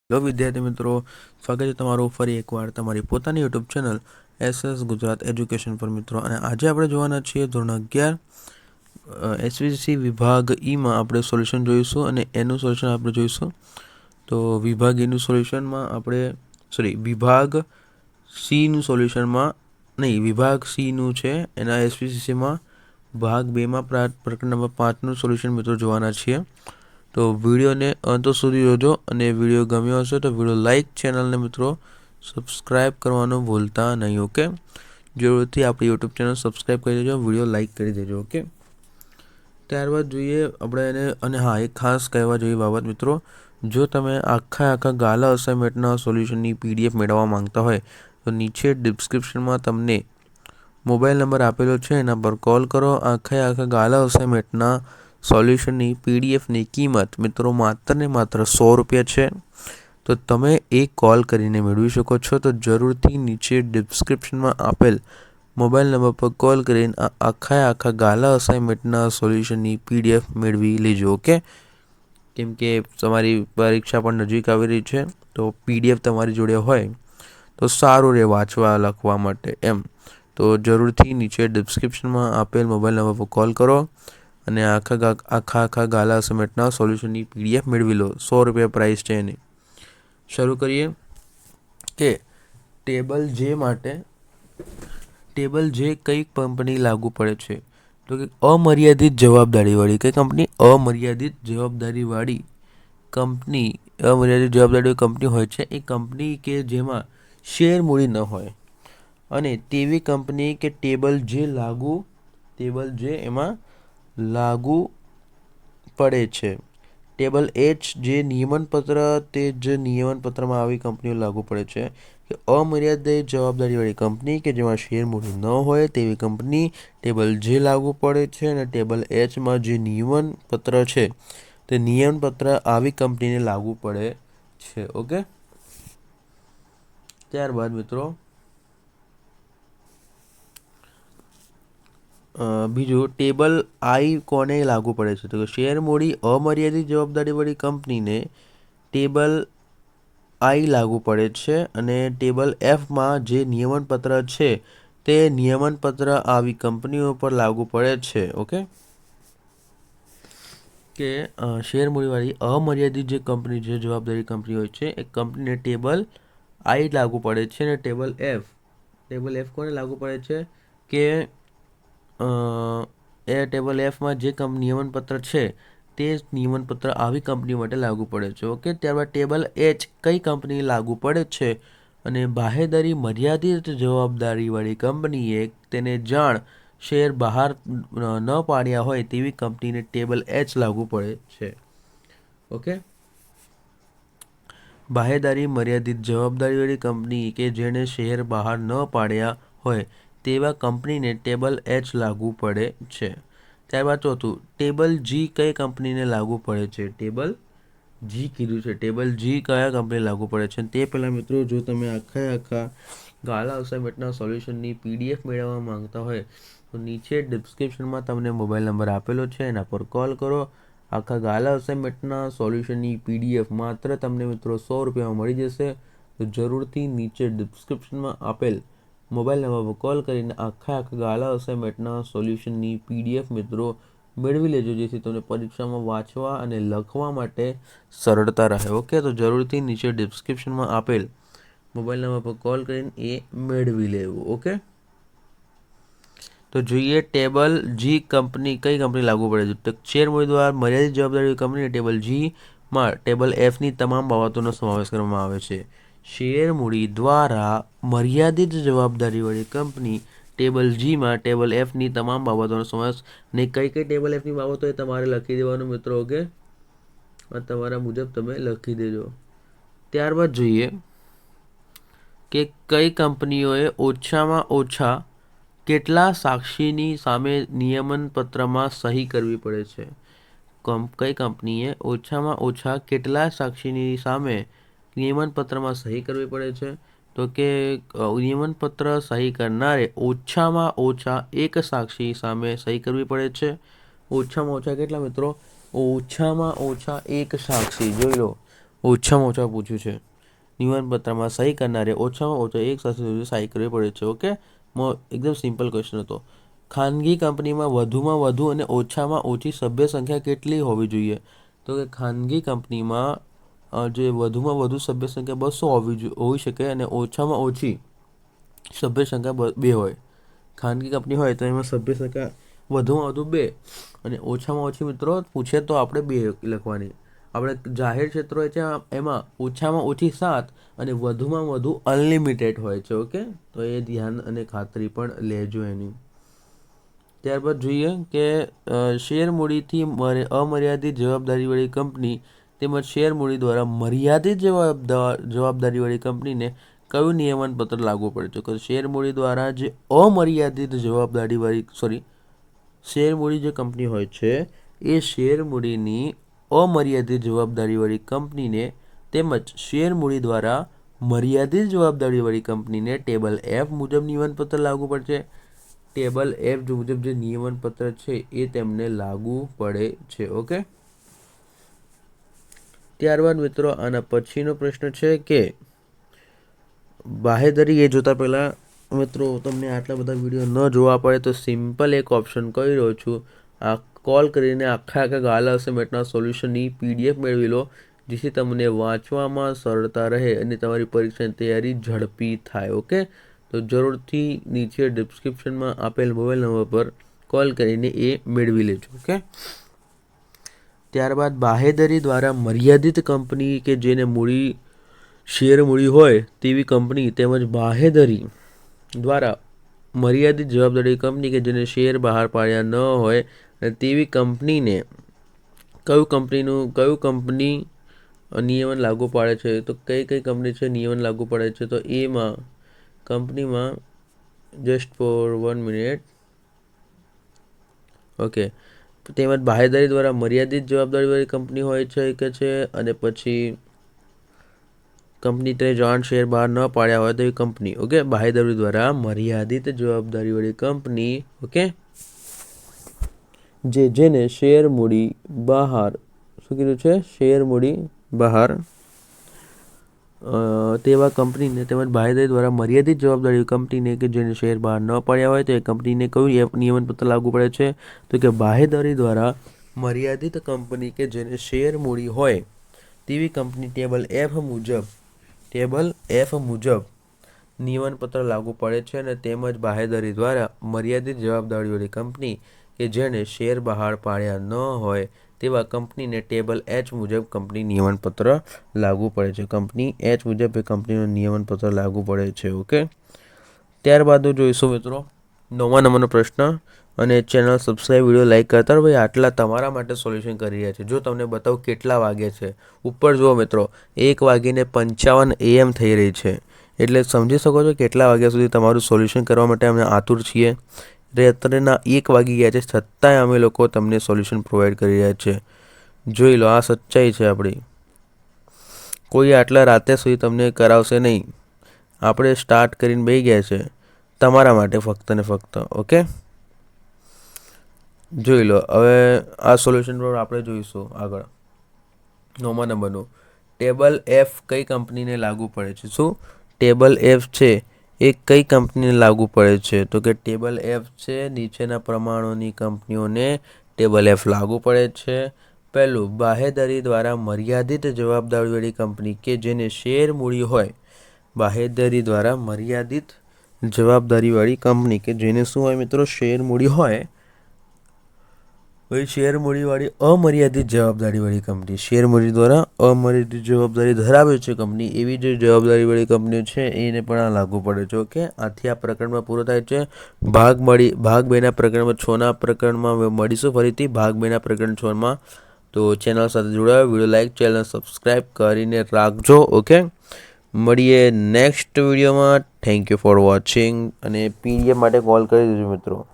Hello વિદ્યાર્થી મિત્રો, સ્વાગત છે તમારું ફરી એકવાર તમારી પોતાની YouTube channel SS Gujarat education પર મિત્રો. અને આજે આપણે જોવાના છીએ ધોરણ 11 SVC વિભાગ ઈમાં આપણે સોલ્યુશન જોઈશું અને એનું સોલ્યુશન આપણે જોઈશું. તો વિભાગ ઈનું સોલ્યુશનમાં આપણે વિભાગ સીનું સોલ્યુશનમાં નહીં, વિભાગ સીનું છે એના SVCમાં ભાગ 2માં પ્રકરણ નંબર 5નું સોલ્યુશન મિત્રો જોવાના છીએ. તો વિડીયોને અંત સુધી જોજો અને વિડીયો ગમ્યો હશે તો વિડીયો લાઈક, ચેનલને મિત્રો સબસ્ક્રાઈબ કરવાનું ભૂલતા નહીં. ઓકે, જરૂરથી આપણી યુટ્યુબ ચેનલ સબસ્ક્રાઈબ કરી દેજો, વિડીયો લાઈક કરી દેજો. ઓકે, ત્યારબાદ જોઈએ આપણે એને. અને હા, એક ખાસ કહેવા જેવી બાબત મિત્રો, જો તમે આખા ગાલા અસાઇનમેન્ટના સોલ્યુશનની PDF મેળવવા માંગતા હોય તો નીચે ડિસ્ક્રિપ્શનમાં તમને મોબાઈલ નંબર આપેલો છે, એના પર કોલ કરો. આખા ગાલા અસાઇનમેન્ટના સોલ્યુશનની PDFની કિંમત મિત્રો માત્ર ને માત્ર 100 રૂપિયા છે. તો તમે એક કોલ કરીને મેળવી શકો છો. તો જરૂરથી નીચે ડિસ્ક્રિપ્શનમાં આપેલ મોબાઈલ નંબર પર કોલ કરીને આખા ગાલા અસાઇનમેન્ટના સોલ્યુશનની PDF મેળવી લેજો. ઓકે, કેમ કે તમારી પરીક્ષા પણ નજીક આવી રહી છે, તો PDF તમારી જોડે હોય તો સારું રહે વાંચવા લખવા માટે એમ. તો જરૂરથી નીચે ડિસ્ક્રિપ્શનમાં આપેલ મોબાઈલ નંબર પર કોલ કરો અને આખા ગાલા અસાઇનમેન્ટના સોલ્યુશનની PDF મેળવી લો. 100 રૂપિયા પ્રાઇસ છે એની. શરૂ કરીએ કે ટેબલ જે માટે ટેબલ જે કઈ કંપની લાગુ પડે છે? તો કે અમર્યાદિત જવાબદારીવાળી કઈ કંપની? અમર્યાદિત જવાબદારીવાળી કંપની હોય છે એ કંપની કે જેમાં શેર મૂડી ન હોય, અને તેવી કંપની કે ટેબલ જે એમાં લાગુ પડે છે. ટેબલ H જે નિયમનપત્ર, તે જ નિયમનપત્રમાં આવી કંપનીઓ લાગુ પડે છે. કે અમર્યાદિત જવાબદારીવાળી કંપની કે જેમાં શેર મૂડી ન હોય તેવી કંપની ટેબલ જે લાગુ પડે છે, અને ટેબલ Hમાં જે નિયમનપત્ર છે તે નિયમનપત્ર આવી કંપનીને લાગુ પડે છે. ઓકે, ત્યારબાદ મિત્રો બીજું, ટેબલ I કોને લાગુ પડે છે? તો કે શેર મૂડી અમર્યાદિત જવાબદારીવાળી કંપનીને ટેબલ I લાગુ પડે છે, અને ટેબલ Fમાં જે નિયમનપત્ર છે તે નિયમનપત્ર આવી કંપનીઓ પર લાગુ પડે છે. ઓકે, કે શેર મૂડીવાળી અમર્યાદિત જે કંપની જે જવાબદારી કંપની હોય છે એ કંપનીને ટેબલ I લાગુ પડે છે, અને ટેબલ F કોને લાગુ પડે છે? કે એ ટેબલ Fમાં જે નિયમનપત્ર છે તે નિયમનપત્ર આવી કંપની માટે લાગુ પડે છે. ઓકે, ત્યારબાદ ટેબલ H કઈ કંપની લાગુ પડે છે? અને બાહેધરી મર્યાદિત જવાબદારીવાળી કંપનીએ તેને જાણ શેર બહાર ન પાડ્યા હોય તેવી કંપનીને ટેબલ H લાગુ પડે છે. ઓકે, બાહેધરી મર્યાદિત જવાબદારીવાળી કંપની કે જેણે શેર બહાર ન પાડ્યા હોય તેવા કંપનીને ટેબલ H લાગુ પડે છે. ત્યારબાદ ચોથું, ટેબલ G કઈ કંપનીને લાગુ પડે છે? ટેબલ G કીધું છે, ટેબલ G કયા કંપની લાગુ પડે છે? તે પહેલાં મિત્રો, જો તમે આખા ગાલા અસાઇનમેન્ટના સોલ્યુશનની PDF મેળવવા માંગતા હોય તો નીચે ડિસ્ક્રિપ્શનમાં તમને મોબાઈલ નંબર આપેલો છે, એના પર કોલ કરો. આખા ગાલા અસાઇનમેન્ટના સોલ્યુશનની PDF માત્ર તમને મિત્રો 100 રૂપિયામાં મળી જશે. તો જરૂરથી નીચે ડિસ્ક્રિપ્શનમાં આપેલ મોબાઈલ નંબર પર કોલ કરીને આખા ગાલા અસાઇનમેન્ટના સોલ્યુશનની PDF મિત્રો મેળવી લેજો, જેથી તમને પરીક્ષામાં વાંચવા અને લખવા માટે સરળતા રહે. ઓકે, તો જરૂરથી નીચે ડિસ્ક્રિપ્શનમાં આપેલ મોબાઈલ નંબર પર કોલ કરીને એ મેળવી લેવું. ઓકે, તો જોઈએ ટેબલ G કંપની કઈ કંપની લાગુ પડે છે? તો શેર મૂડી દ્વારા મર્યાદિત જવાબદારી કંપની ટેબલ Gમાં ટેબલ Fની તમામ બાબતોનો સમાવેશ કરવામાં આવે છે. શેર મૂડી દ્વારા મર્યાદિત જવાબદારીવાળી કંપની ટેબલ Gમાં ટેબલ Fની તમામ બાબતોનો સમાવેશ. ને કઈ ટેબલ Fની બાબતો એ તમારે લખી દેવાનું મિત્રો. ઓકે, તમારા મુજબ તમે લખી દેજો. ત્યારબાદ જોઈએ કે કઈ કંપનીઓએ ઓછામાં ઓછા કેટલા સાક્ષીની સામે નિયમનપત્રમાં સહી કરવી પડે છે? કઈ કંપનીએ ઓછામાં ઓછા કેટલા સાક્ષીની સામે નિયમનપત્રમાં સહી કરવી પડે છે? તો કે નિયમનપત્ર સહી કરનારે ઓછામાં ઓછા એક સાક્ષી સામે સહી કરવી પડે છે. ઓછામાં ઓછા કેટલા મિત્રો? ઓછામાં ઓછા એક સાક્ષી. જોઈ લો, ઓછામાં ઓછા પૂછ્યું છે. નિયમનપત્રમાં સહી કરનારે ઓછામાં ઓછા એક સાથે સહી કરવી પડે છે. ઓકે, એકદમ સિમ્પલ ક્વેશ્ચન હતો. ખાનગી કંપનીમાં વધુમાં વધુ અને ઓછામાં ઓછી સભ્ય સંખ્યા કેટલી હોવી જોઈએ? તો કે ખાનગી કંપનીમાં જે વધુમાં વધુ સભ્ય સંખ્યા 200 હોવી શકે અને ઓછામાં ઓછી સભ્ય સંખ્યા 2 હોય. ખાનગી કંપની હોય તો એમાં સભ્ય સંખ્યા વધુમાં વધુ 2 અને ઓછામાં ઓછી મિત્રો પૂછે તો આપણે 2 લખવાની. આપણે જાહેર ક્ષેત્ર હોય છે એમાં ઓછામાં ઓછી 7 અને વધુમાં વધુ અનલિમિટેડ હોય છે. ઓકે, તો એ ધ્યાન અને ખાતરી પણ લેજો એની. ત્યારબાદ જોઈએ કે શેર મૂડીથી અમર્યાદિત જવાબદારીવાળી કંપની તેમજ શેર મૂડી દ્વારા મર્યાદિત જવાબદારીવાળી કંપનીને કયું નિયમનપત્ર લાગુ પડે છે? શેર મૂડી દ્વારા જે અમર્યાદિત શેર મૂડી જે કંપની હોય છે એ શેર મૂડીની અમર્યાદિત જવાબદારીવાળી કંપનીને તેમજ શેર મૂડી દ્વારા મર્યાદિત જવાબદારીવાળી કંપનીને ટેબલ F મુજબ નિયમનપત્ર લાગુ પડશે. ટેબલ F મુજબ જે નિયમનપત્ર છે એ તેમને લાગુ પડે છે. ઓકે, ત્યારબાદ મિત્રો આના પછીનો પ્રશ્ન છે કે બાહેધરી એ જોતા પહેલાં મિત્રો તમને આટલા બધા વિડીયો ન જોવા પડે તો સિમ્પલ એક ઓપ્શન કહી રહ્યો છું. આ કોલ કરીને આખા ગાલા અસાઇનમેન્ટના સોલ્યુશનની PDF મેળવી લો, જેથી તમને વાંચવામાં સરળતા રહે અને તમારી પરીક્ષાની તૈયારી ઝડપી થાય. ઓકે, તો જરૂરથી નીચે ડિસ્ક્રિપ્શનમાં આપેલ મોબાઈલ નંબર પર કોલ કરીને એ મેળવી લેજો. ઓકે, ત્યારબાદ બાહેધરી દ્વારા મર્યાદિત કંપની કે જેને શેર મૂડી હોય તેવી કંપની તેમજ બાહેધરી દ્વારા મર્યાદિત જવાબદારી કંપની કે જેને શેર બહાર પાડ્યા ન હોય અને તેવી કંપનીને કયું કંપની નિયમન લાગુ પાડે છે? તો કઈ કંપની છે નિયમન લાગુ પડે છે? તો એમાં કંપનીમાં જસ્ટ ફોર 1 મિનિટ. ઓકે, તેમજ બાહેધરી દ્વારા મર્યાદિત જવાબદારીવાળી કંપની હોય છે કે છે અને પછી કંપની તે જાણ શેર બહાર ન પાડ્યા હોય તો એ કંપની. ઓકે, બાહેધરી દ્વારા મર્યાદિત જવાબદારીવાળી કંપની. ઓકે, જેને શેર મૂડી બહાર શું કીધું છે? શેર મૂડી બહાર તેવા કંપનીને તેમજ બાહેધરી દ્વારા મર્યાદિત જવાબદારી કંપનીને કે જેને શેર બહાર ન પાડ્યા હોય તો એ કંપનીને કયું નિયમનપત્ર લાગુ પડે છે? તો કે બાહેધરી દ્વારા મર્યાદિત કંપની કે જેને શેર મૂડી હોય તેવી કંપની ટેબલ F મુજબ નિયમનપત્ર લાગુ પડે છે અને તેમજ બાહેધરી દ્વારા મર્યાદિત જવાબદારીવાળી કંપની કે જેને શેર બહાર પાડ્યા ન હોય તેવા કંપનીને ટેબલ H મુજબ કંપની નિયમનપત્ર લાગુ પડે છે. કંપની H મુજબ એ કંપનીનું નિયમનપત્ર લાગુ પડે છે. ઓકે, ત્યારબાદ જોઈશું મિત્રો 9મા નંબરનો પ્રશ્ન. અને ચેનલ સબસ્ક્રાઈબ, વિડીયો લાઈક કરતા રહો. ભાઈ આટલા તમારા માટે સોલ્યુશન કરી રહ્યા છે. જો તમને બતાવું કેટલા વાગે છે, ઉપર જુઓ મિત્રો 1:55 AM થઈ રહી છે. એટલે સમજી શકો છો કેટલા વાગ્યા સુધી તમારું સોલ્યુશન કરવા માટે અમે આતુર છીએ. રાત્રેના 1 વાગી ગયા છે, છતાંય અમે લોકો તમને સોલ્યુશન પ્રોવાઈડ કરી રહ્યા છે. જોઈ લો, આ સચ્ચાઈ છે આપણી. કોઈ આટલા રાતે સુધી તમને કરાવશે નહીં. આપણે સ્ટાર્ટ કરીને બેસી ગયા છે તમારા માટે ફક્ત ને ફક્ત. ઓકે, જોઈ લો. હવે આ સોલ્યુશન પર આપણે જોઈશું આગળ 9મા નંબરનું. ટેબલ F કઈ કંપનીને લાગુ પડે છે? શું ટેબલ F છે એ કઈ કંપનીને લાગુ પડે છે? તો કે ટેબલ F છે નીચેના પ્રમાણોની કંપનીઓને ટેબલ F લાગુ પડે છે. પહેલું, બાહેધરી દ્વારા મર્યાદિત જવાબદારીવાળી કંપની કે જેને શેર મૂડી હોય. બાહેધરી દ્વારા મર્યાદિત જવાબદારીવાળી કંપની કે જેને શું હોય મિત્રો? શેર મૂડી હોય. શેર મૂડીવાળી અમર્યાદિત જવાબદારીવાળી કંપની, શેર મૂડી દ્વારા અમર્યાદિત જવાબદારી ધરાવે છે કંપની, એવી જે જવાબદારીવાળી કંપનીઓ છે એને પણ આ લાગુ પડે છે. ઓકે, આથી આ પ્રકરણમાં પૂરો થાય છે. ભાગ 2ના પ્રકરણમાં 6ના પ્રકરણમાં મળીશું ફરીથી ભાગ 2ના પ્રકરણ 6માં. તો ચેનલ સાથે જોડાયો, વિડીયો લાઈક, ચેનલ સબસ્ક્રાઈબ કરીને રાખજો. ઓકે, મળીએ નેક્સ્ટ વિડીયોમાં. થેન્ક યુ ફોર વોચિંગ અને PDF માટે કોલ કરી દેજો મિત્રો.